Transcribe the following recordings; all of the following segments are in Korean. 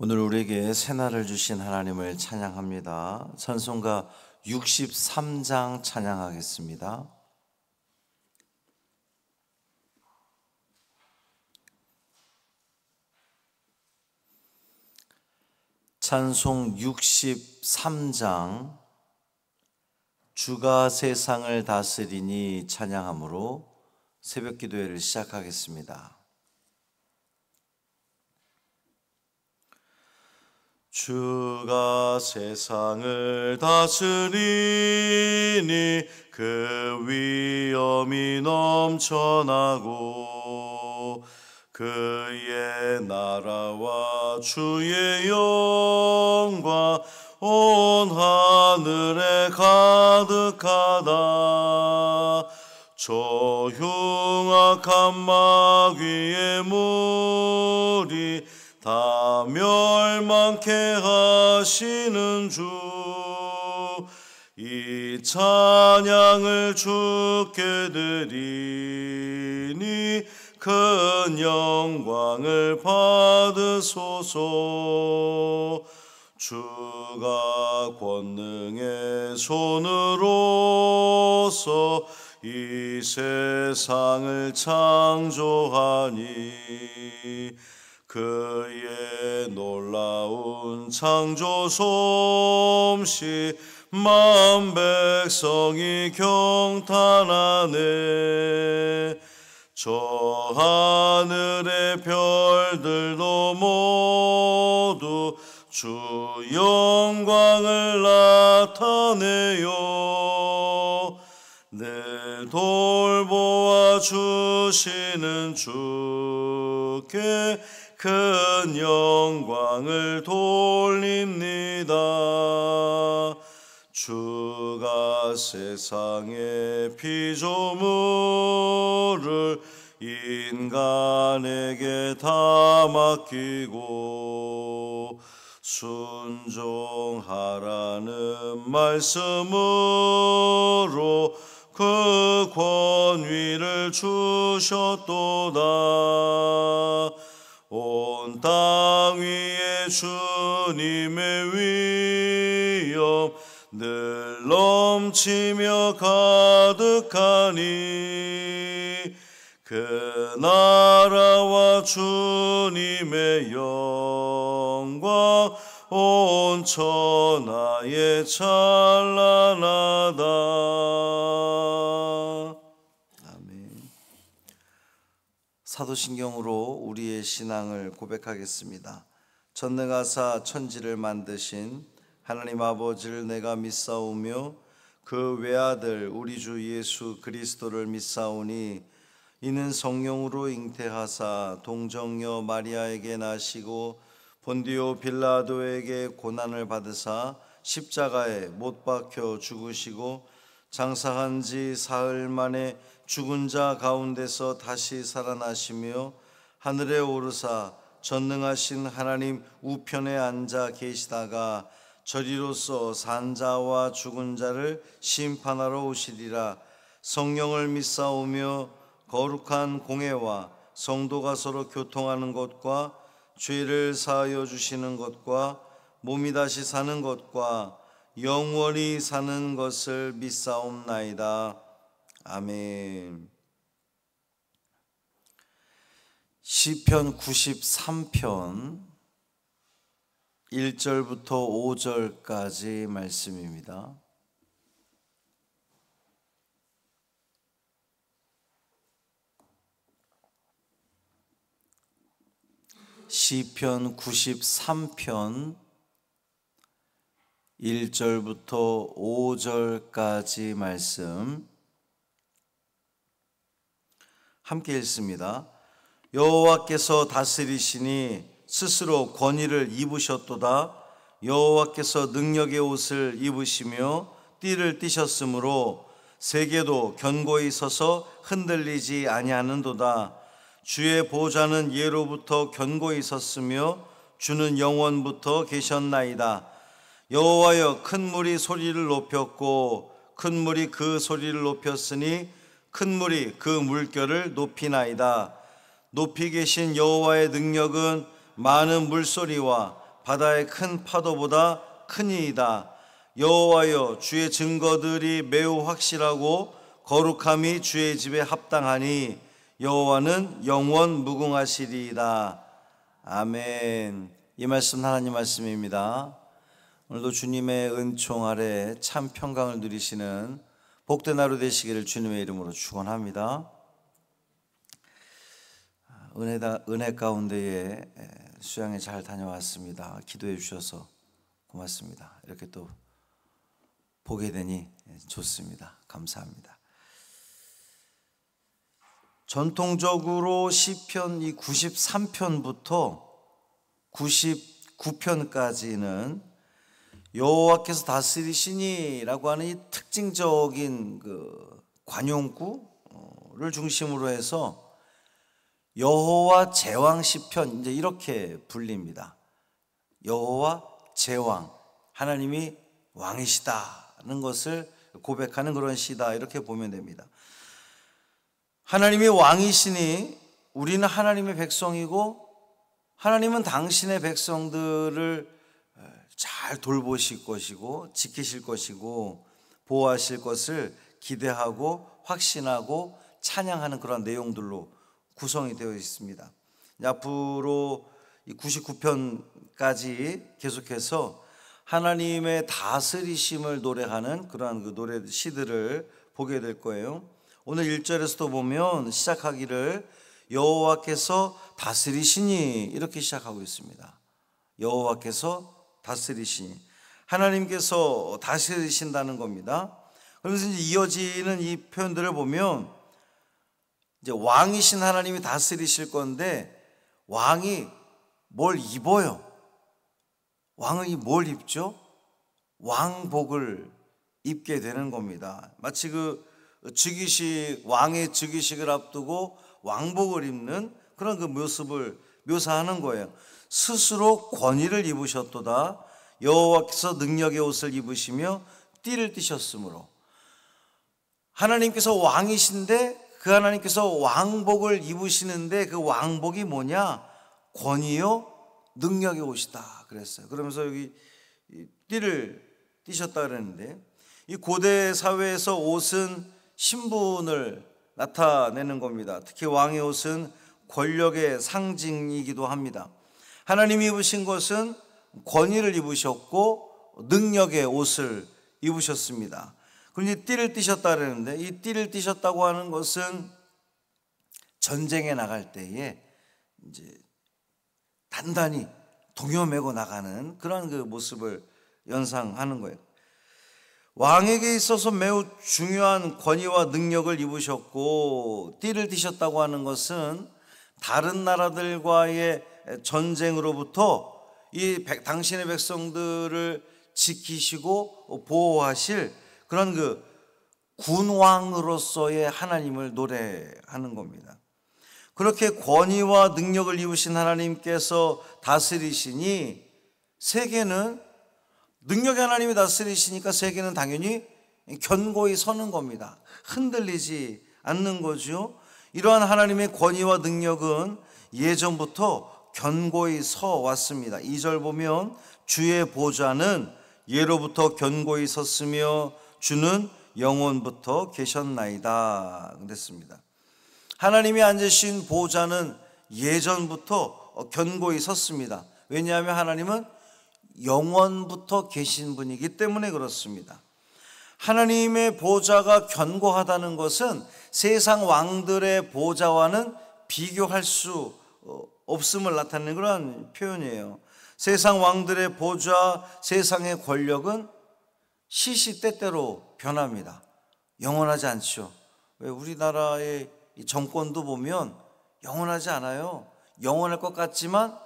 오늘 우리에게 새날을 주신 하나님을 찬양합니다. 찬송가 63장 찬양하겠습니다. 찬송 63장 주가 세상을 다스리니 찬양함으로 새벽 기도회를 시작하겠습니다. 주가 세상을 다스리니 그 위엄이 넘쳐나고 그의 나라와 주의 영광 온 하늘에 가득하다. 저 흉악한 마귀의 무리 다 멸망케 하시는 주, 이 찬양을 주께 드리니 큰 영광을 받으소서. 주가 권능의 손으로서 이 세상을 창조하니 그의 놀라운 창조 솜씨 만 백성이 경탄하네. 저 하늘의 별들도 모두 주 영광을 나타내요. 늘 돌보아 주시는 주께 큰 영광을 돌립니다. 주가 세상의 피조물을 인간에게 다 맡기고 순종하라는 말씀으로 그 권위를 주셨도다. 온 땅 위에 주님의 위엄 늘 넘치며 가득하니 그 나라와 주님의 영광 온 천하에 찬란하다. 사도신경으로 우리의 신앙을 고백하겠습니다. 전능하사 천지를 만드신 하나님 아버지를 내가 믿사오며 그 외아들 우리 주 예수 그리스도를 믿사오니 이는 성령으로 잉태하사 동정녀 마리아에게 나시고 본디오 빌라도에게 고난을 받으사 십자가에 못 박혀 죽으시고 장사한 지 사흘 만에 죽은 자 가운데서 다시 살아나시며 하늘에 오르사 전능하신 하나님 우편에 앉아 계시다가 저리로서 산 자와 죽은 자를 심판하러 오시리라. 성령을 믿사오며 거룩한 공회와 성도가 서로 교통하는 것과 죄를 사하여 주시는 것과 몸이 다시 사는 것과 영원히 사는 것을 믿사옵나이다. 아멘. 시편 93편 1절부터 5절까지 말씀입니다. 시편 93편 1절부터 5절까지 말씀 함께 읽습니다. 여호와께서 다스리시니 스스로 권위를 입으셨도다. 여호와께서 능력의 옷을 입으시며 띠를 띠셨으므로 세계도 견고히 서서 흔들리지 아니하는도다. 주의 보좌는 예로부터 견고히 섰으며 주는 영원부터 계셨나이다. 여호와여, 큰 물이 소리를 높였고 큰 물이 그 소리를 높였으니 큰 물이 그 물결을 높이나이다. 높이 계신 여호와의 능력은 많은 물소리와 바다의 큰 파도보다 크니이다. 여호와여, 주의 증거들이 매우 확실하고 거룩함이 주의 집에 합당하니 여호와는 영원 무궁하시리이다. 아멘. 이 말씀 하나님 말씀입니다. 오늘도 주님의 은총 아래 참 평강을 누리시는 복된 하루 되시기를 주님의 이름으로 축원합니다. 은혜 가운데에 수양에 잘 다녀왔습니다. 기도해 주셔서 고맙습니다. 이렇게 또 보게 되니 좋습니다. 감사합니다. 전통적으로 시편 이 93편부터 99편까지는 여호와께서 다스리시니라고 하는 이 특징적인 그 관용구를 중심으로 해서 여호와 제왕 시편 이제 이렇게 불립니다. 여호와 제왕, 하나님이 왕이시다는 것을 고백하는 그런 시다, 이렇게 보면 됩니다. 하나님이 왕이시니 우리는 하나님의 백성이고 하나님은 당신의 백성들을 잘 돌보실 것이고 지키실 것이고 보호하실 것을 기대하고 확신하고 찬양하는 그런 내용들로 구성이 되어 있습니다. 앞으로 99편까지 계속해서 하나님의 다스리심을 노래하는 그러한 그 노래 시들을 보게 될 거예요. 오늘 1절에서도 보면 시작하기를 여호와께서 다스리시니 이렇게 시작하고 있습니다. 여호와께서 다스리시니, 하나님께서 다스리신다는 겁니다. 그러면서 이제 이어지는 이 표현들을 보면 이제 왕이신 하나님이 다스리실 건데 왕이 뭘 입어요? 왕이 뭘 입죠? 왕복을 입게 되는 겁니다. 마치 그 즉위식, 왕의 즉위식을 앞두고 왕복을 입는 그런 그 모습을 묘사하는 거예요. 스스로 권위를 입으셨도다. 여호와께서 능력의 옷을 입으시며 띠를 띠셨으므로. 하나님께서 왕이신데 그 하나님께서 왕복을 입으시는데 그 왕복이 뭐냐? 권위요 능력의 옷이다 그랬어요. 그러면서 여기 띠를 띠셨다 그랬는데, 이 고대 사회에서 옷은 신분을 나타내는 겁니다. 특히 왕의 옷은 권력의 상징이기도 합니다. 하나님이 입으신 것은 권위를 입으셨고 능력의 옷을 입으셨습니다. 그런데 띠를 띠셨다 그러는데, 이 띠를 띠셨다고 하는 것은 전쟁에 나갈 때에 이제 단단히 동요매고 나가는 그런 그 모습을 연상하는 거예요. 왕에게 있어서 매우 중요한 권위와 능력을 입으셨고 띠를 띠셨다고 하는 것은 다른 나라들과의 전쟁으로부터 이 당신의 백성들을 지키시고 보호하실 그런 그 군왕으로서의 하나님을 노래하는 겁니다. 그렇게 권위와 능력을 입으신 하나님께서 다스리시니 세계는, 능력의 하나님이 다스리시니까 세계는 당연히 견고히 서는 겁니다. 흔들리지 않는 거죠. 이러한 하나님의 권위와 능력은 예전부터 견고히 서 왔습니다. 2절 보면 주의 보좌는 예로부터 견고히 섰으며 주는 영원부터 계셨나이다 그랬습니다. 하나님이 앉으신 보좌는 예전부터 견고히 섰습니다. 왜냐하면 하나님은 영원부터 계신 분이기 때문에 그렇습니다. 하나님의 보좌가 견고하다는 것은 세상 왕들의 보좌와는 비교할 수 없음을 나타내는 그런 표현이에요. 세상 왕들의 보좌, 세상의 권력은 시시때때로 변합니다. 영원하지 않죠. 왜 우리나라의 정권도 보면 영원하지 않아요. 영원할 것 같지만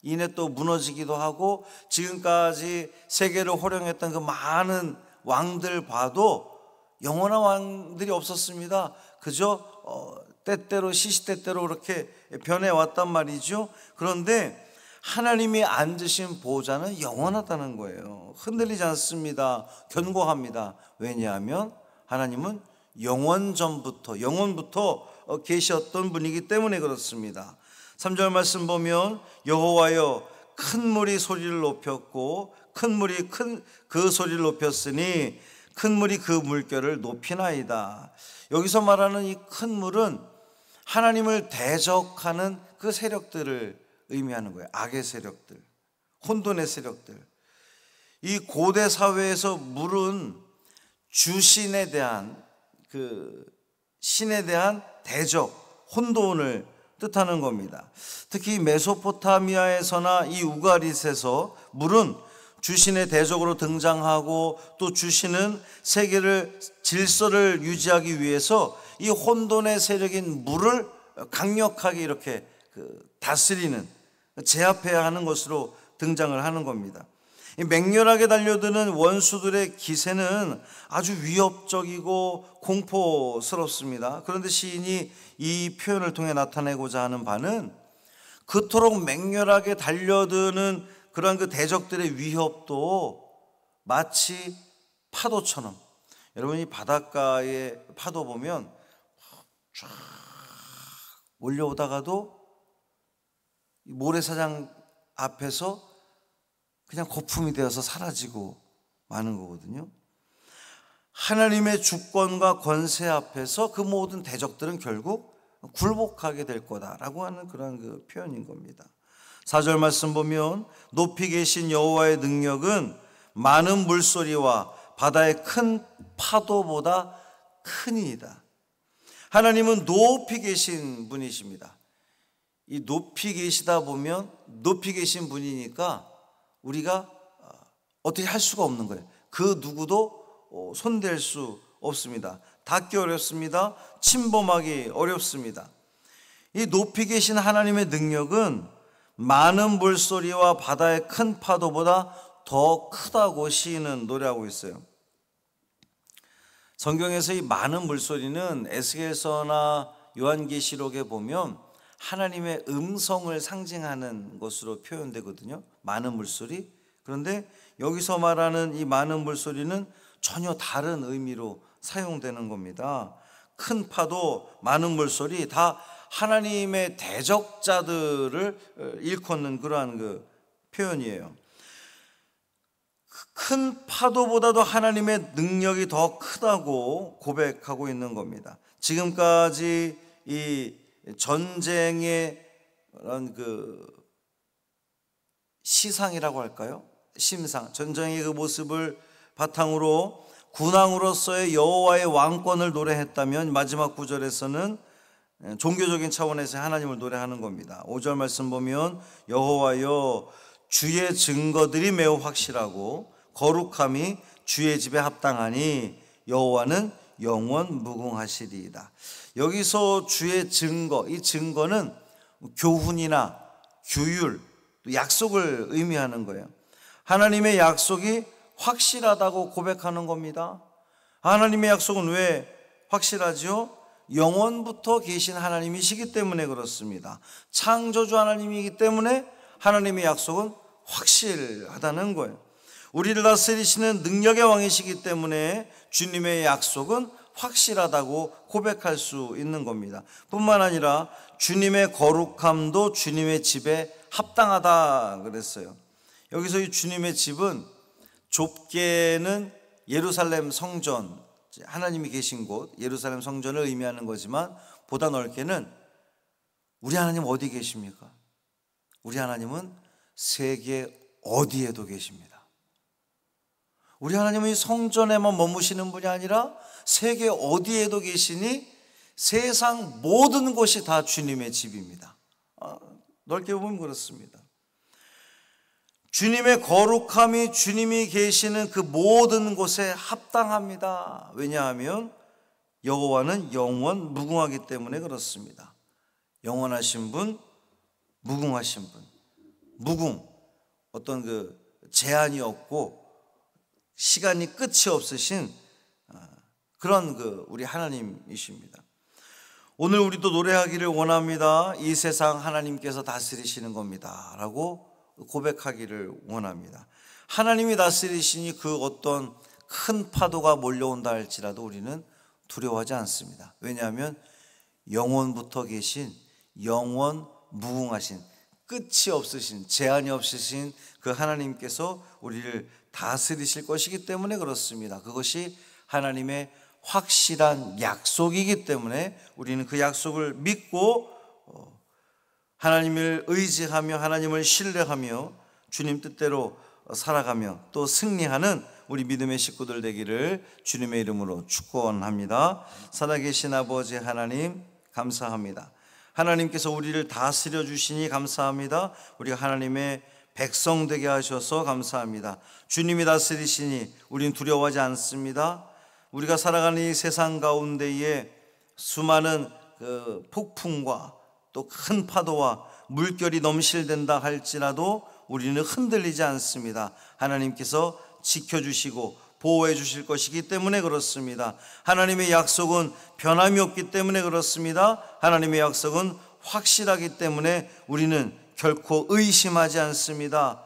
이내 또 무너지기도 하고, 지금까지 세계를 호령했던 그 많은 왕들 봐도 영원한 왕들이 없었습니다. 그저 때때로 시시때때로 그렇게 변해왔단 말이죠. 그런데 하나님이 앉으신 보좌는 영원하다는 거예요. 흔들리지 않습니다. 견고합니다. 왜냐하면 하나님은 영원부터 계셨던 분이기 때문에 그렇습니다. 3절 말씀 보면 여호와여 큰 물이 소리를 높였고 큰 물이 그 소리를 높였으니 큰 물이 그 물결을 높이나이다. 여기서 말하는 이 큰 물은 하나님을 대적하는 그 세력들을 의미하는 거예요. 악의 세력들, 혼돈의 세력들. 이 고대 사회에서 물은 주신에 대한 신에 대한 대적, 혼돈을 뜻하는 겁니다. 특히 메소포타미아에서나 이 우가릿에서 물은 주신의 대적으로 등장하고 또 주신은 세계를 질서를 유지하기 위해서 이 혼돈의 세력인 물을 강력하게 이렇게 다스리는, 제압해야 하는 것으로 등장을 하는 겁니다. 이 맹렬하게 달려드는 원수들의 기세는 아주 위협적이고 공포스럽습니다. 그런데 시인이 이 표현을 통해 나타내고자 하는 바는 그토록 맹렬하게 달려드는 그러한 그 대적들의 위협도 마치 파도처럼, 여러분이 바닷가에 파도 보면 쫙 몰려오다가도 모래사장 앞에서 그냥 거품이 되어서 사라지고 마는 거거든요. 하나님의 주권과 권세 앞에서 그 모든 대적들은 결국 굴복하게 될 거다라고 하는 그런 그 표현인 겁니다. 4절 말씀 보면 높이 계신 여호와의 능력은 많은 물소리와 바다의 큰 파도보다 크니이다. 하나님은 높이 계신 분이십니다. 이 높이 계시다 보면 높이 계신 분이니까 우리가 어떻게 할 수가 없는 거예요. 그 누구도 손댈 수 없습니다. 닿기 어렵습니다. 침범하기 어렵습니다. 이 높이 계신 하나님의 능력은 많은 물소리와 바다의 큰 파도보다 더 크다고 시인은 노래하고 있어요. 성경에서 이 많은 물소리는 에스겔서나 요한계시록에 보면 하나님의 음성을 상징하는 것으로 표현되거든요. 많은 물소리. 그런데 여기서 말하는 이 많은 물소리는 전혀 다른 의미로 사용되는 겁니다. 큰 파도, 많은 물소리 다 하나님의 대적자들을 일컫는 그러한 그 표현이에요. 큰 파도보다도 하나님의 능력이 더 크다고 고백하고 있는 겁니다. 지금까지 이 전쟁의 그런 그 시상이라고 할까요? 심상, 전쟁의 그 모습을 바탕으로 군왕으로서의 여호와의 왕권을 노래했다면 마지막 구절에서는 종교적인 차원에서 하나님을 노래하는 겁니다. 5절 말씀 보면 여호와여 주의 증거들이 매우 확실하고 거룩함이 주의 집에 합당하니 여호와는 영원 무궁하시리이다. 여기서 주의 증거, 이 증거는 교훈이나 규율, 또 약속을 의미하는 거예요. 하나님의 약속이 확실하다고 고백하는 겁니다. 하나님의 약속은 왜 확실하죠? 영원부터 계신 하나님이시기 때문에 그렇습니다. 창조주 하나님이기 때문에 하나님의 약속은 확실하다는 거예요. 우리를 다스리시는 능력의 왕이시기 때문에 주님의 약속은 확실하다고 고백할 수 있는 겁니다. 뿐만 아니라 주님의 거룩함도 주님의 집에 합당하다 그랬어요. 여기서 이 주님의 집은 좁게는 예루살렘 성전, 하나님이 계신 곳 예루살렘 성전을 의미하는 거지만 보다 넓게는 우리 하나님 어디 계십니까? 우리 하나님은 세계 어디에도 계십니다. 우리 하나님은 이 성전에만 머무시는 분이 아니라 세계 어디에도 계시니 세상 모든 곳이 다 주님의 집입니다. 넓게 보면 그렇습니다. 주님의 거룩함이 주님이 계시는 그 모든 곳에 합당합니다. 왜냐하면 여호와는 영원 무궁하기 때문에 그렇습니다. 영원하신 분, 무궁하신 분. 무궁, 어떤 그 제한이 없고 시간이 끝이 없으신 그런 우리 하나님이십니다. 오늘 우리도 노래하기를 원합니다. 이 세상 하나님께서 다스리시는 겁니다 라고 고백하기를 원합니다. 하나님이 다스리시니 그 어떤 큰 파도가 몰려온다 할지라도 우리는 두려워하지 않습니다. 왜냐하면 영원부터 계신 영원 무궁하신 끝이 없으신, 제한이 없으신 그 하나님께서 우리를 다스리실 것이기 때문에 그렇습니다. 그것이 하나님의 확실한 약속이기 때문에 우리는 그 약속을 믿고 하나님을 의지하며 하나님을 신뢰하며 주님 뜻대로 살아가며 또 승리하는 우리 믿음의 식구들 되기를 주님의 이름으로 축원합니다. 살아계신 아버지 하나님 감사합니다. 하나님께서 우리를 다스려 주시니 감사합니다. 우리가 하나님의 백성 되게 하셔서 감사합니다. 주님이 다스리시니 우리는 두려워하지 않습니다. 우리가 살아가는 이 세상 가운데에 수많은 그 폭풍과 또 큰 파도와 물결이 넘실댄다 할지라도 우리는 흔들리지 않습니다. 하나님께서 지켜주시고 보호해 주실 것이기 때문에 그렇습니다. 하나님의 약속은 변함이 없기 때문에 그렇습니다. 하나님의 약속은 확실하기 때문에 우리는 결코 의심하지 않습니다.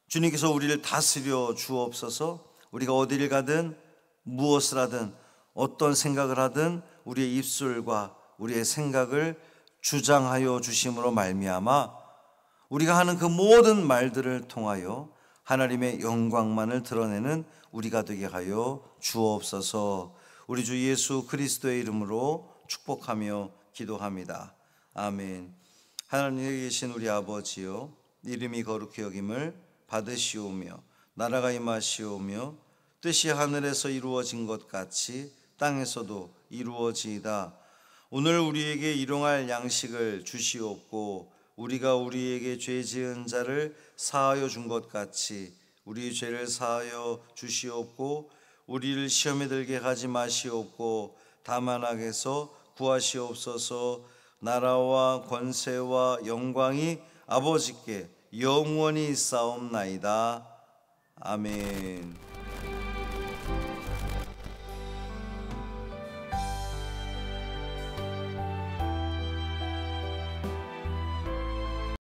주님께서 우리를 다스려 주옵소서. 우리가 어디를 가든 무엇을 하든 어떤 생각을 하든 우리의 입술과 우리의 생각을 주장하여 주심으로 말미암아 우리가 하는 그 모든 말들을 통하여 하나님의 영광만을 드러내는 우리가 되게 하여 주옵소서. 우리 주 예수 그리스도의 이름으로 축복하며 기도합니다. 아멘. 하나님에 계신 우리 아버지요, 이름이 거룩히 여김을 받으시오며 나라가 임하시오며 뜻이 하늘에서 이루어진 것 같이 땅에서도 이루어지이다. 오늘 우리에게 일용할 양식을 주시옵고 우리가 우리에게 죄 지은 자를 사하여 준 것 같이 우리 죄를 사하여 주시옵고 우리를 시험에 들게 하지 마시옵고 다만 악에서 구하시옵소서. 나라와 권세와 영광이 아버지께 영원히 있사옵나이다. 아멘.